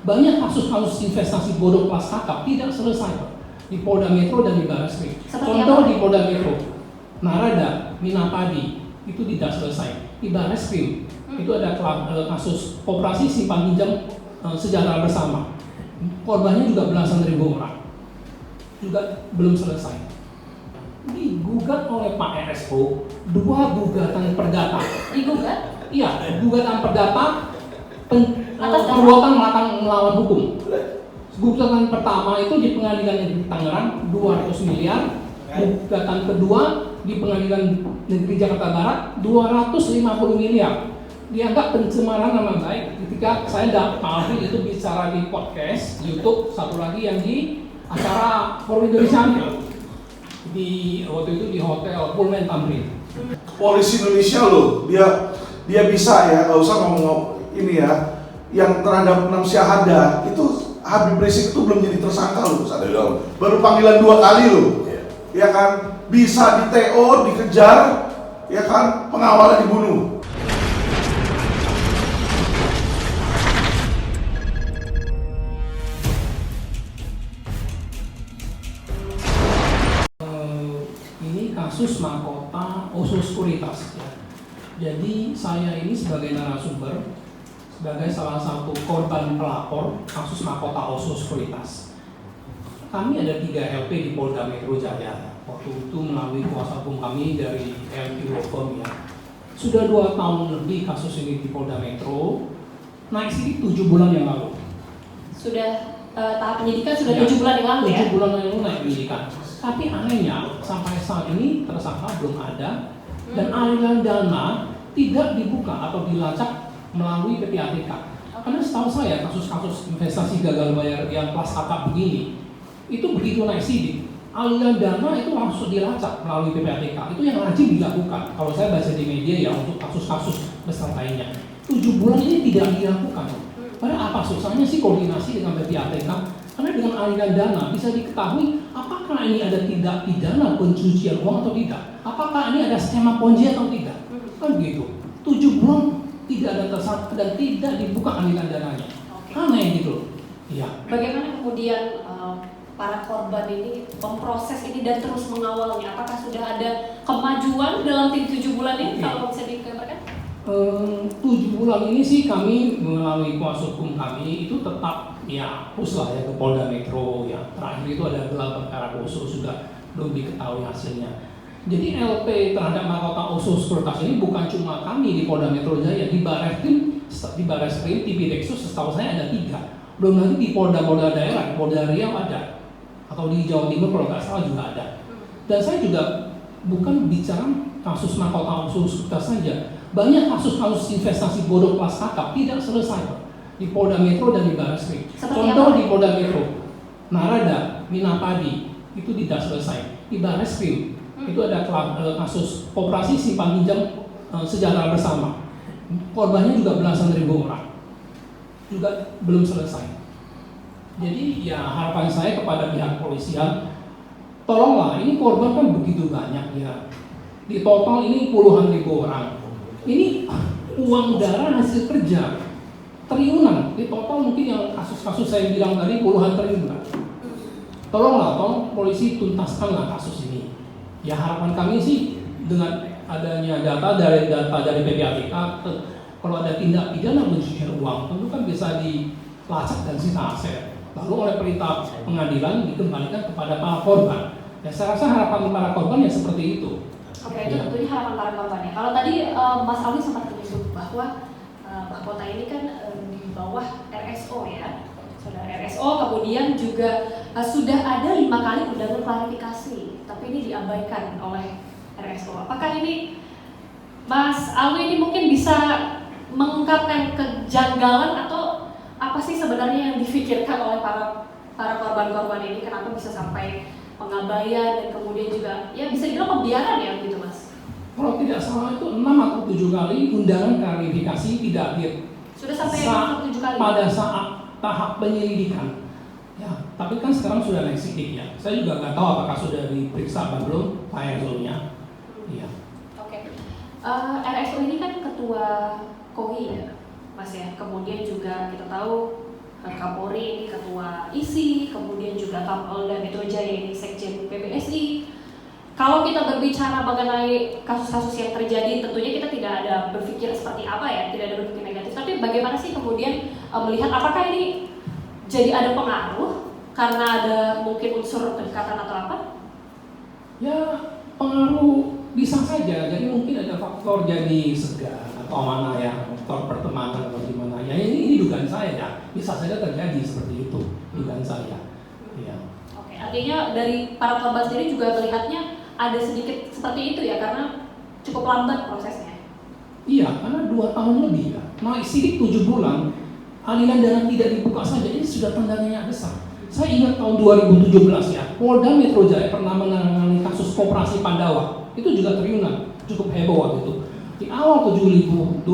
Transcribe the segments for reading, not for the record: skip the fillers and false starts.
Banyak kasus-kasus investasi bodong kelas kakap tidak selesai Pak, di Polda Metro dan di Barreskrim. Contoh di Polda Metro, Narada, Minapadi itu tidak selesai. Di Barreskrim itu ada kasus operasi simpan pinjam sejahtera bersama. Korbannya juga belasan ribu orang, juga belum selesai. Digugat oleh Pak RSO 2 gugatan perdata. Digugat? Iya, gugatan perdata perbuatan melawan hukum. Gugatan pertama itu di Pengadilan Negeri Tangerang 200 miliar. Gugatan kedua di Pengadilan Negeri Jakarta Barat 250 miliar. Dianggap pencemaran nama baik ketika saya dan Pak Alvin itu bicara di podcast YouTube, satu lagi yang di acara Forum Indonesia di waktu itu di Hotel Pullman Tamrin. Polisi Indonesia loh, dia bisa ya, nggak usah ngomong ini ya, yang terhadap 6 syahadah itu Habib Rizik itu belum jadi tersangka loh, baru panggilan 2 kali loh, ya kan, bisa di TO, dikejar, ya kan, pengawalnya dibunuh. Ini kasus mahkota Oso Sekuritas ya. Jadi saya ini sebagai narasumber, sebagai salah satu korban pelapor kasus mahkota Oso Sekuritas. Kami ada 3 LP di Polda Metro Jaya. Waktu itu melalui kuasa hukum kami dari LP Locom ya. Sudah 2 tahun lebih kasus ini di Polda Metro. Naik sidik 7 bulan yang lalu. Sudah tahap penyidikan sudah 7 bulan yang lalu ya? 7 bulan yang lalu naik penyidikan. Tapi anehnya sampai saat ini tersangka belum ada dan aliran dana tidak dibuka atau dilacak melalui PPATK. Karena setahu saya kasus-kasus investasi gagal bayar yang kelas kakap begini itu begitu naik sidik, aliran dana itu langsung dilacak melalui PPATK. Itu yang rajin dilakukan. Kalau saya baca di media ya untuk kasus-kasus besar lainnya. 7 bulan ini tidak dilakukan. Padahal apa susahnya sih koordinasi dengan PPATK? Karena dengan aliran dana bisa diketahui apakah ini ada tindak pidana pencucian uang atau tidak, apakah ini ada skema ponzi atau tidak, kan gitu. 7 bulan tidak ada tersangka dan tidak dibuka aliran dananya, aneh gitu. Iya. Bagaimana kemudian para korban ini memproses ini dan terus mengawalnya? Apakah sudah ada kemajuan dalam tim 7 bulan ini? Kalau bisa digambarkan? 7 bulan ini sih kami melalui kuasa hukum kami itu tetap ya push lah ya ke Polda Metro ya. Terakhir itu ada gelar perkara Oso sudah belum diketahui hasilnya. Jadi LP terhadap mahkota Oso Sekuritas ini bukan cuma kami di Polda Metro Jaya, di Barreskrim, TV Dexus setahu saya ada 3. Belum lagi di Polda-Polda daerah, Polda Riau ada, atau di Jawa Timur kalau nggak salah juga ada. Dan saya juga bukan bicara kasus mahkota Oso Sekuritas saja. Banyak kasus-kasus investasi bodong kelas kakap tidak selesai Pak, di Polda Metro dan di Barreskrim. Contoh di Polda Metro, Narada, Minapadi itu tidak selesai. Di Barreskrim itu ada kasus operasi simpan pinjam sejahtera bersama. Korbannya juga belasan ribu orang, juga belum selesai. Jadi ya harapan saya kepada pihak kepolisian, tolonglah, ini korban kan begitu banyak ya. Di total ini puluhan ribu orang. Ini uang darah hasil kerja triliunan. Di total mungkin yang kasus-kasus saya bilang tadi puluhan triliun. Tolonglah, tolong polisi tuntaskanlah kasus ini. Ya harapan kami sih dengan adanya data dari PPATK, kalau ada tindak pidana pencucian uang tentu kan bisa dilacak dan sita aset. Lalu oleh perintah pengadilan dikembalikan kepada para korban. Ya saya rasa harapan para korban ya seperti itu. Oke, itu tentunya harapan para korbannya. Kalau tadi Mas Alwi sempat menyebut bahwa mahkota ini kan di bawah RSO ya, saudara RSO, kemudian juga sudah ada 5 kali undangan klarifikasi, tapi ini diabaikan oleh RSO. Apakah ini Mas Alwi ini mungkin bisa mengungkapkan kejanggalan atau apa sih sebenarnya yang difikirkan oleh para korban-korban ini, kenapa bisa sampai pengabaian dan kemudian juga ya bisa dibilang pembiaran ya begitu Mas? Kalau tidak salah itu 6 atau 7 kali undangan klarifikasi tidak hadir. Sudah sampai 7 kali? Pada saat tahap penyelidikan. Ya, tapi kan sekarang sudah naik sidik ya. Saya juga nggak tahu apakah sudah diperiksa atau belum Pak RSO-nya. Iya. Oke. RSO ini kan ketua KOI ya Mas ya. Kemudian juga kita tahu Kapolri ini ketua ISI, kemudian juga Kapolda Metro Jaya ini sekjen PBSI. Kalau kita berbicara mengenai kasus-kasus yang terjadi, tentunya kita tidak ada berpikir seperti apa ya, tidak ada berpikir negatif. Tapi bagaimana sih kemudian melihat apakah ini jadi ada pengaruh karena ada mungkin unsur kedekatan atau apa? Ya, pengaruh bisa saja. Jadi mungkin ada faktor jadi segan atau mana ya, faktor pertemanan atau gimana. Ya ini dugaan saya ya. Bisa saja terjadi seperti itu dugaan saya. Ya. Oke, artinya dari para korban sendiri juga melihatnya ada sedikit seperti itu ya, karena cukup lambat prosesnya. Iya, karena 2 tahun lebih ya. Naik sidik 7 bulan, aliran dana tidak dibuka saja, ini sudah tandanya besar. Saya ingat tahun 2017 ya, Polda Metro Jaya pernah menangani kasus koperasi Pandawa. Itu juga triliunan, cukup heboh waktu itu. Di awal 2017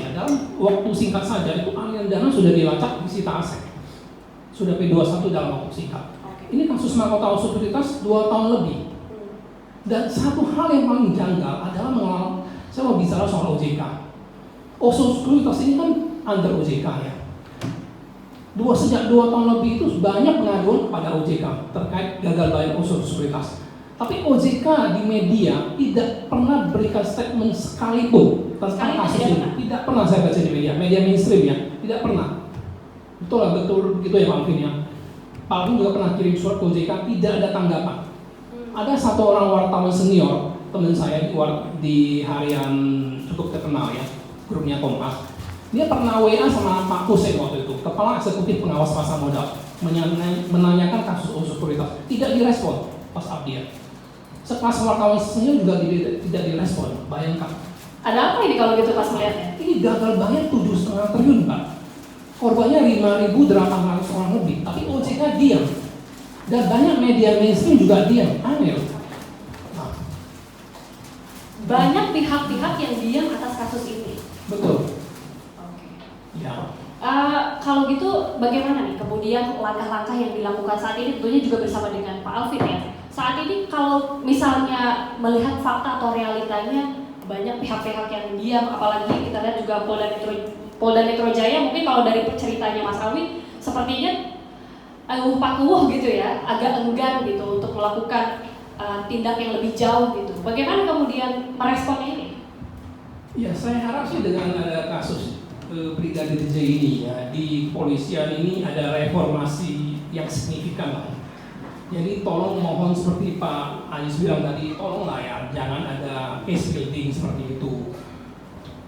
ya, dalam waktu singkat saja itu aliran dana sudah dilacak, disita aset. Sudah P21 dalam waktu singkat. Ini kasus mahkota sekuritas 2 tahun lebih. Dan satu hal yang paling janggal adalah saya mau bicara soal OJK. OSO sekuritas ini kan under OJK ya. Sejak 2 tahun lebih itu banyak pengaduan kepada OJK terkait gagal bayar OSO sekuritas. Tapi OJK di media tidak pernah berikan statement sekalipun tentang kasus ini. Tidak pernah saya baca di media mainstream ya, tidak pernah. Betul begitu ya Pak Alvin ya. Pak Alvin juga pernah kirim surat ke OJK, tidak ada tanggapan. Ada satu orang wartawan senior, teman saya di harian cukup terkenal ya, grupnya Kompas. Dia pernah WA sama Pak Hussein waktu itu, Kepala Eksekutif Pengawas Pasar Modal, menanyakan kasus OSO sekuritas. Tidak direspon pas update. Sekelas wartawan senior juga tidak direspon. Bayangkan. Ada apa ini kalau gitu pas melihatnya? Ini gagal bayar 7,5 triliun Pak. Korbannya 5.800 orang lebih, tapi OJK diam. Dan banyak media mainstream juga diam, aneh. Nah. Banyak pihak-pihak yang diam atas kasus ini. Betul. Oke. Ya. Kalau gitu bagaimana nih kemudian langkah-langkah yang dilakukan saat ini, tentunya juga bersama dengan Pak Alvin ya. Saat ini kalau misalnya melihat fakta atau realitanya, banyak pihak-pihak yang diam, apalagi kita lihat juga Polda Metro Jaya, mungkin kalau dari ceritanya Mas Alvin sepertinya pakuh gitu ya, agak enggan gitu untuk melakukan tindak yang lebih jauh gitu. Bagaimana kemudian meresponnya ini? Ya, saya harap sih dengan ada kasus Brigadir J ini ya, di kepolisian ini ada reformasi yang signifikan lah. Jadi tolong mohon seperti Pak Anies bilang tadi, tolonglah ya, jangan ada case building seperti itu.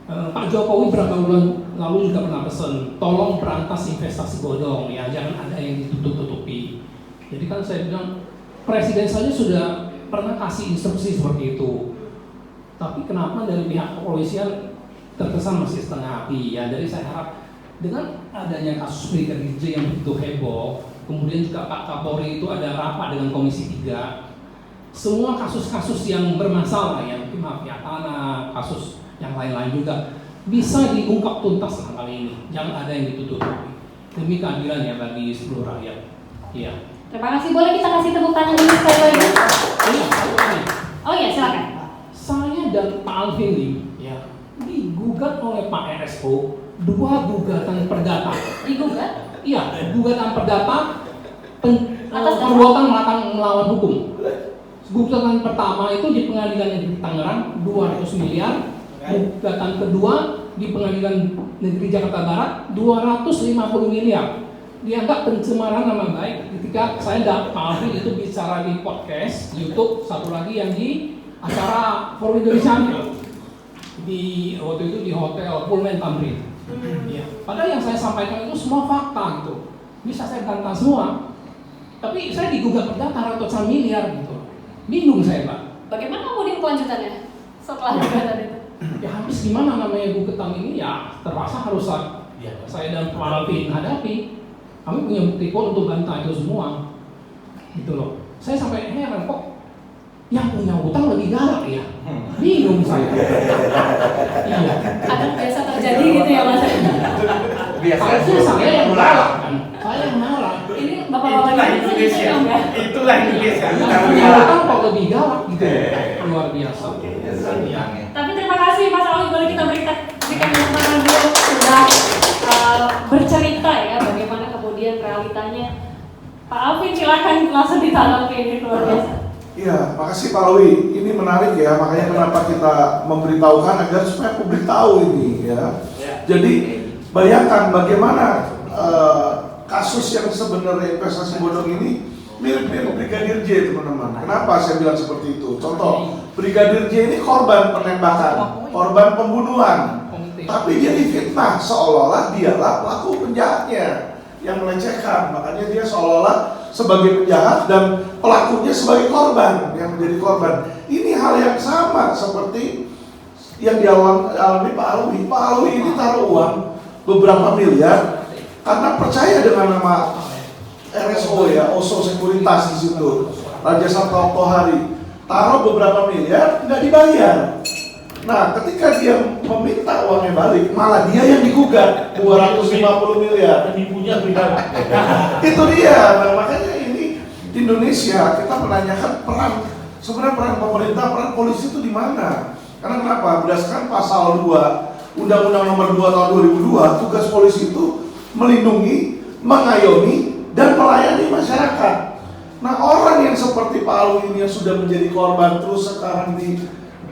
Pak Jokowi beberapa bulan lalu juga pernah pesan, tolong berantas investasi bodong ya, jangan ada yang ditutup-tutupi. Jadi kan saya bilang, Presiden saja sudah pernah kasih instruksi seperti itu. Tapi kenapa dari pihak kepolisian terkesan masih setengah hati ya. Jadi saya harap dengan adanya kasus Brigadir J yang begitu heboh, kemudian juga Pak Kapolri itu ada rapat dengan Komisi 3, semua kasus-kasus yang bermasalah ya, mungkin mafia tanah, kasus yang lain-lain juga bisa diungkap tuntas lah kali ini. Jangan ada yang ditutup-tutupi. Demi keadilan ya bagi seluruh rakyat. Iya. Terima kasih. Boleh kita kasih tepuk tangan dulu sekali lagi? Iya, satu lagi. Oh iya, silakan. Saya dan Pak Alvin ya digugat oleh Pak RSO 2 gugatan perdata. Digugat? Iya, gugatan perdata perbuatan melawan hukum. Gugatan pertama itu di Pengadilan Negeri Tangerang 200 miliar. Gugatan kedua di Pengadilan Negeri Jakarta Barat 250 miliar. Dianggap pencemaran nama baik ketika saya dan Pak Alvin itu bicara di podcast YouTube, satu lagi yang di acara Forum Indonesia di waktu itu di Hotel Pullman Tamrin. Ya. Padahal yang saya sampaikan itu semua fakta gitu, bisa saya bantah semua. Tapi saya digugat perdata ratusan miliar gitu. Bingung saya Pak. Bagaimana kemudian kelanjutannya setelah gugatan itu? Ya habis gimana namanya gugatan ini ya terpaksa harus saya dan Pak Alvin hadapi. Kami punya bukti kok untuk bantah itu semua. Gitu loh. Saya sampai heran kok yang punya utang lebih galak ya. Bingung saya. Iya. Kadang biasa terjadi gitu ya Mas. Harusnya saya yang galak kan. Saya yang marah. Ini bapak-bapak Indonesia. Itulah Indonesia. Yang punya utang kok lebih galak gitu. Luar biasa. Tapi terima kasih Mas Alvin, boleh kita berikan tepuk tangan dulu sudah bercerita ya bagaimana ditanya. Pak Alvin silakan langsung ditanggapi, ini luar biasa. Iya, makasih Pak Alwi. Ini menarik ya, makanya kenapa kita memberitahukan agar supaya publik tahu ini ya. Jadi bayangkan bagaimana kasus yang sebenarnya investasi bodong ini mirip-mirip Brigadir J, teman-teman. Kenapa saya bilang seperti itu? Contoh, Brigadir J ini korban penembakan, korban pembunuhan, tapi dia difitnah seolah-olah dialah pelaku penjahatnya yang melecehkan. Makanya dia seolah-olah sebagai penjahat dan pelakunya sebagai korban yang menjadi korban. Ini hal yang sama seperti yang dialami Pak Alwi. Pak Alwi ini taruh uang beberapa miliar karena percaya dengan nama RSO ya, Oso Sekuritas di situ, Raja Sabta Oktohari, taruh beberapa miliar nggak dibayar. Nah, ketika dia meminta uangnya balik, malah dia yang digugat 250 miliar. Penipunya beda. Itu dia. Nah, makanya ini di Indonesia kita menanyakan sebenarnya peran pemerintah, peran polisi itu di mana? Karena kenapa? Berdasarkan pasal 2 Undang-Undang Nomor 2 Tahun 2002, tugas polisi itu melindungi, mengayomi, dan melayani masyarakat. Nah, orang yang seperti Pak Alwi ini yang sudah menjadi korban terus sekarang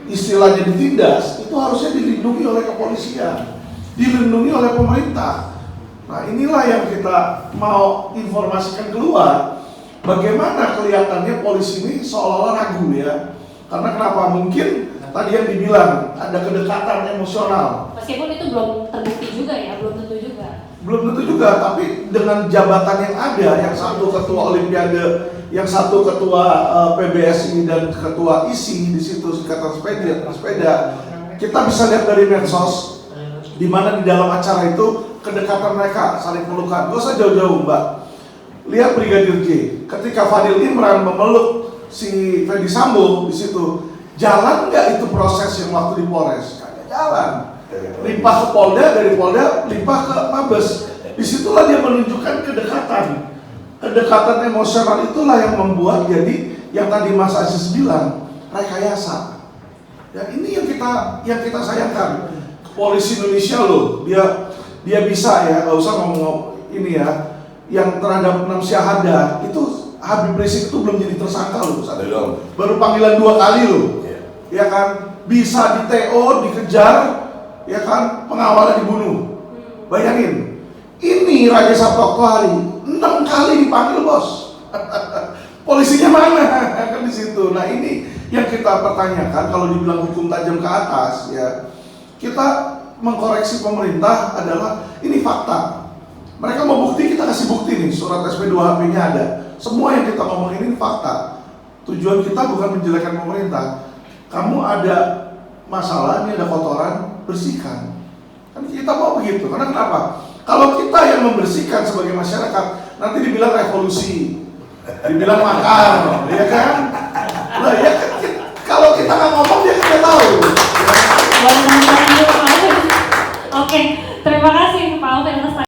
istilahnya ditindas, itu harusnya dilindungi oleh kepolisian, dilindungi oleh pemerintah. Nah, inilah yang kita mau informasikan keluar. Bagaimana kelihatannya polisi ini seolah-olah ragu ya. Karena kenapa? Mungkin tadi yang dibilang ada kedekatan emosional. Meskipun itu belum terbukti juga ya, belum tentu juga. Belum tentu juga, tapi dengan jabatan yang ada, yang satu ketua Olimpiade, yang satu ketua PBSI dan ketua ISI di situ, Ikatan Sepeda, kita bisa lihat dari medsos, di mana di dalam acara itu kedekatan mereka saling pelukan. Gak usah jauh-jauh Mbak. Lihat Brigadir J, ketika Fadil Imran memeluk si Ferdy Sambo di situ, jalan nggak itu proses yang waktu di Polres? Kagak jalan. Limpah ke Polda, dari Polda limpah ke Mabes. Disitulah dia menunjukkan kedekatan emosional. Itulah yang membuat jadi yang tadi Mas Aziz bilang rekayasa. Ya, ini yang kita sayangkan. Polisi Indonesia loh, dia bisa ya, nggak usah ngomong ini ya, yang terhadap 6 syahadah itu Habib Rizik itu belum jadi tersangka loh, baru panggilan 2 kali loh, ya kan, bisa di TO, dikejar, ya kan, pengawalnya dibunuh. Bayangin, ini Raja Sabta Oktohari 6 kali dipanggil bos. Polisinya mana? Kan di situ. Nah, ini yang kita pertanyakan. Kalau dibilang hukum tajam ke atas, ya kita mengkoreksi pemerintah adalah ini fakta. Mereka mau bukti, kita kasih bukti nih, surat SP2HP-nya ada. Semua yang kita ngomongin ini fakta. Tujuan kita bukan menjelekkan pemerintah. Kamu ada masalah, ini ada kotoran, bersihkan. Kan kita mau begitu. Karena kenapa? Kalau kita yang membersihkan sebagai masyarakat, nanti dibilang revolusi, dibilang makar, ya kan? Nah, ya kan, kalau kita nggak ngomong dia nggak tahu. Oke, terima kasih Pak Alvin atas